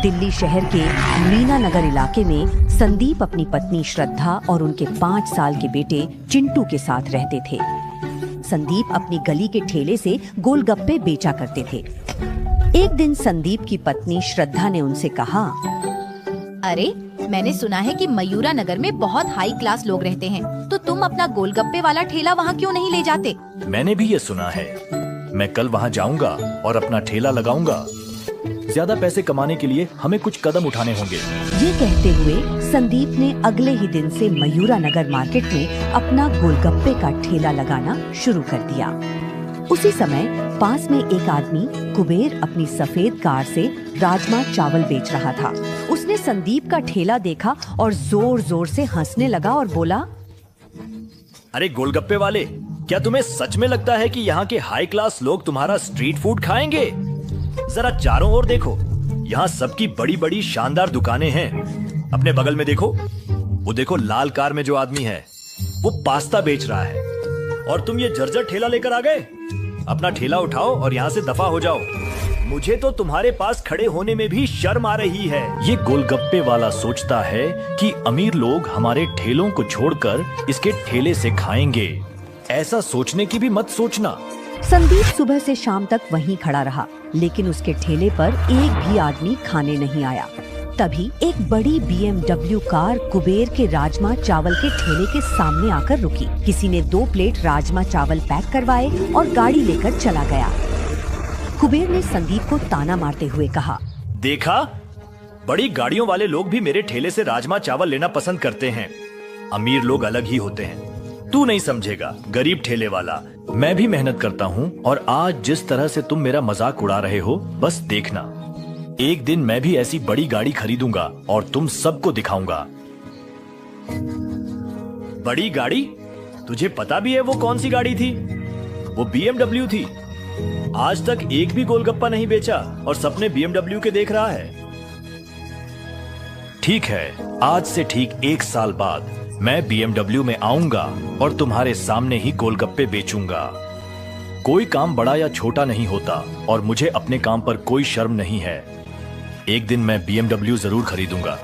दिल्ली शहर के मीना नगर इलाके में संदीप अपनी पत्नी श्रद्धा और उनके 5 साल के बेटे चिंटू के साथ रहते थे। संदीप अपनी गली के ठेले से गोलगप्पे बेचा करते थे। एक दिन संदीप की पत्नी श्रद्धा ने उनसे कहा, अरे मैंने सुना है कि मयूरा नगर में बहुत हाई क्लास लोग रहते हैं, तो तुम अपना गोलगप्पे वाला ठेला वहाँ क्यों नहीं ले जाते? मैंने भी ये सुना है। मैं कल वहाँ जाऊँगा और अपना ठेला लगाऊंगा। ज्यादा पैसे कमाने के लिए हमें कुछ कदम उठाने होंगे। ये कहते हुए संदीप ने अगले ही दिन से मयूरा नगर मार्केट में अपना गोलगप्पे का ठेला लगाना शुरू कर दिया। उसी समय पास में एक आदमी कुबेर अपनी सफेद कार से राजमा चावल बेच रहा था। उसने संदीप का ठेला देखा और जोर जोर से हंसने लगा और बोला, अरे गोलगप्पे वाले, क्या तुम्हें सच में लगता है कि यहाँ के हाई क्लास लोग तुम्हारा स्ट्रीट फूड खाएंगे? जरा चारों ओर देखो, यहाँ सबकी बड़ी बड़ी शानदार दुकानें हैं। अपने बगल में देखो, वो देखो लाल कार में जो आदमी है वो पास्ता बेच रहा है, और तुम ये जर्जर ठेला लेकर आ गए। अपना ठेला उठाओ और यहाँ से दफा हो जाओ। मुझे तो तुम्हारे पास खड़े होने में भी शर्म आ रही है। ये गोलगप्पे वाला सोचता है कि अमीर लोग हमारे ठेलों को छोड़कर इसके ठेले से खाएंगे। ऐसा सोचने की भी मत सोचना। संदीप सुबह से शाम तक वहीं खड़ा रहा, लेकिन उसके ठेले पर एक भी आदमी खाने नहीं आया। तभी एक बड़ी BMW कार कुबेर के राजमा चावल के ठेले के सामने आकर रुकी। किसी ने 2 प्लेट राजमा चावल पैक करवाए और गाड़ी लेकर चला गया। कुबेर ने संदीप को ताना मारते हुए कहा, देखा, बड़ी गाड़ियों वाले लोग भी मेरे ठेले से राजमा चावल लेना पसंद करते हैं। अमीर लोग अलग ही होते हैं, तू नहीं समझेगा गरीब ठेले वाला। मैं भी मेहनत करता हूँ, और आज जिस तरह से तुम मेरा मजाक उड़ा रहे हो, बस देखना, एक दिन मैं भी ऐसी बड़ी गाड़ी खरीदूंगा और तुम सबको दिखाऊंगा। बड़ी गाड़ी? तुझे पता भी है वो कौन सी गाड़ी थी? वो BMW थी। आज तक एक भी गोलगप्पा नहीं बेचा और सपने BMW के देख रहा है। ठीक है, आज से ठीक 1 साल बाद मैं BMW में आऊंगा और तुम्हारे सामने ही गोलगप्पे बेचूंगा। कोई काम बड़ा या छोटा नहीं होता, और मुझे अपने काम पर कोई शर्म नहीं है। एक दिन मैं BMW जरूर खरीदूंगा,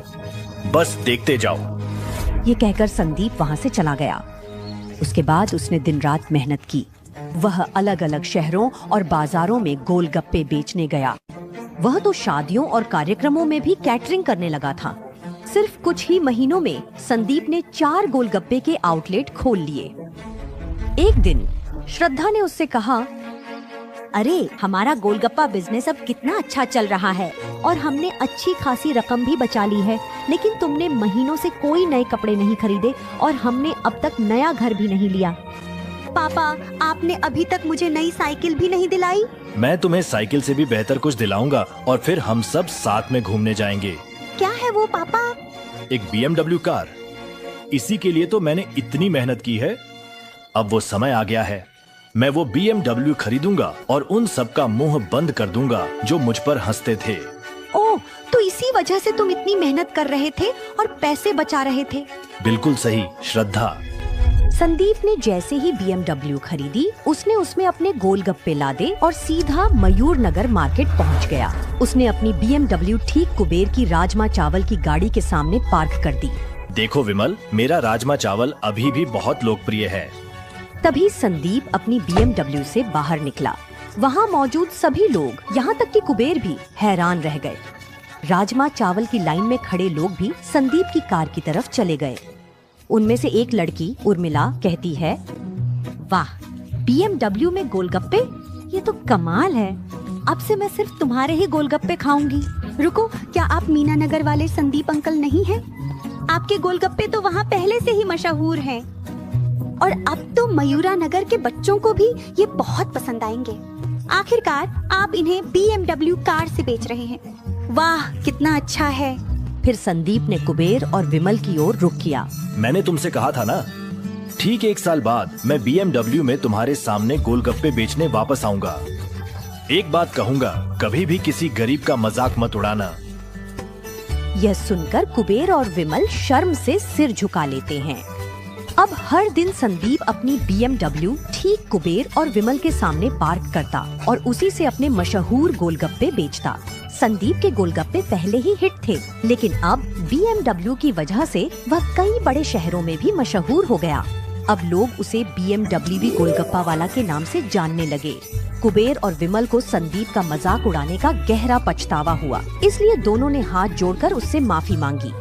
बस देखते जाओ। ये कहकर संदीप वहाँ से चला गया। उसके बाद उसने दिन रात मेहनत की। वह अलग अलग शहरों और बाजारों में गोलगप्पे बेचने गया। वह तो शादियों और कार्यक्रमों में भी कैटरिंग करने लगा था। सिर्फ कुछ ही महीनों में संदीप ने 4 गोलगप्पे के आउटलेट खोल लिए। एक दिन श्रद्धा ने उससे कहा, अरे हमारा गोलगप्पा बिजनेस अब कितना अच्छा चल रहा है और हमने अच्छी खासी रकम भी बचा ली है, लेकिन तुमने महीनों से कोई नए कपड़े नहीं खरीदे और हमने अब तक नया घर भी नहीं लिया। पापा, आपने अभी तक मुझे नई साइकिल भी नहीं दिलाई। मैं तुम्हें साइकिल से भी बेहतर कुछ दिलाऊंगा और फिर हम सब साथ में घूमने जाएंगे। क्या है वो पापा? एक BMW कार। इसी के लिए तो मैंने इतनी मेहनत की है। अब वो समय आ गया है, मैं वो BMW खरीदूंगा और उन सब का मुंह बंद कर दूंगा जो मुझ पर हंसते थे। ओह, तो इसी वजह से तुम इतनी मेहनत कर रहे थे और पैसे बचा रहे थे। बिल्कुल सही श्रद्धा। संदीप ने जैसे ही BMW खरीदी, उसने उसमें अपने गोलगप्पे लादे और सीधा मयूर नगर मार्केट पहुंच गया। उसने अपनी BMW ठीक कुबेर की राजमा चावल की गाड़ी के सामने पार्क कर दी। देखो विमल, मेरा राजमा चावल अभी भी बहुत लोकप्रिय है। तभी संदीप अपनी BMW से बाहर निकला। वहाँ मौजूद सभी लोग, यहाँ तक कि कुबेर भी हैरान रह गए। राजमा चावल की लाइन में खड़े लोग भी संदीप की कार की तरफ चले गए। उनमें से एक लड़की उर्मिला कहती है, वाह, BMW में गोलगप्पे, ये तो कमाल है। अब से मैं सिर्फ तुम्हारे ही गोलगप्पे खाऊंगी। रुको, क्या आप मीना नगर वाले संदीप अंकल नहीं हैं? आपके गोलगप्पे तो वहाँ पहले से ही मशहूर हैं। और अब तो मयूरा नगर के बच्चों को भी ये बहुत पसंद आएंगे। आखिरकार आप इन्हें BMW कार से बेच रहे हैं। वाह, कितना अच्छा है। फिर संदीप ने कुबेर और विमल की ओर रुख किया। मैंने तुमसे कहा था ना, ठीक 1 साल बाद मैं BMW में तुम्हारे सामने गोलगप्पे बेचने वापस आऊंगा। एक बात कहूंगा, कभी भी किसी गरीब का मजाक मत उड़ाना। यह सुनकर कुबेर और विमल शर्म से सिर झुका लेते हैं। अब हर दिन संदीप अपनी BMW ठीक कुबेर और विमल के सामने पार्क करता और उसी से अपने मशहूर गोलगप्पे बेचता। संदीप के गोलगप्पे पहले ही हिट थे, लेकिन अब BMW की वजह से वह कई बड़े शहरों में भी मशहूर हो गया। अब लोग उसे BMW गोलगप्पा वाला के नाम से जानने लगे। कुबेर और विमल को संदीप का मजाक उड़ाने का गहरा पछतावा हुआ, इसलिए दोनों ने हाथ जोड़कर उससे माफी मांगी।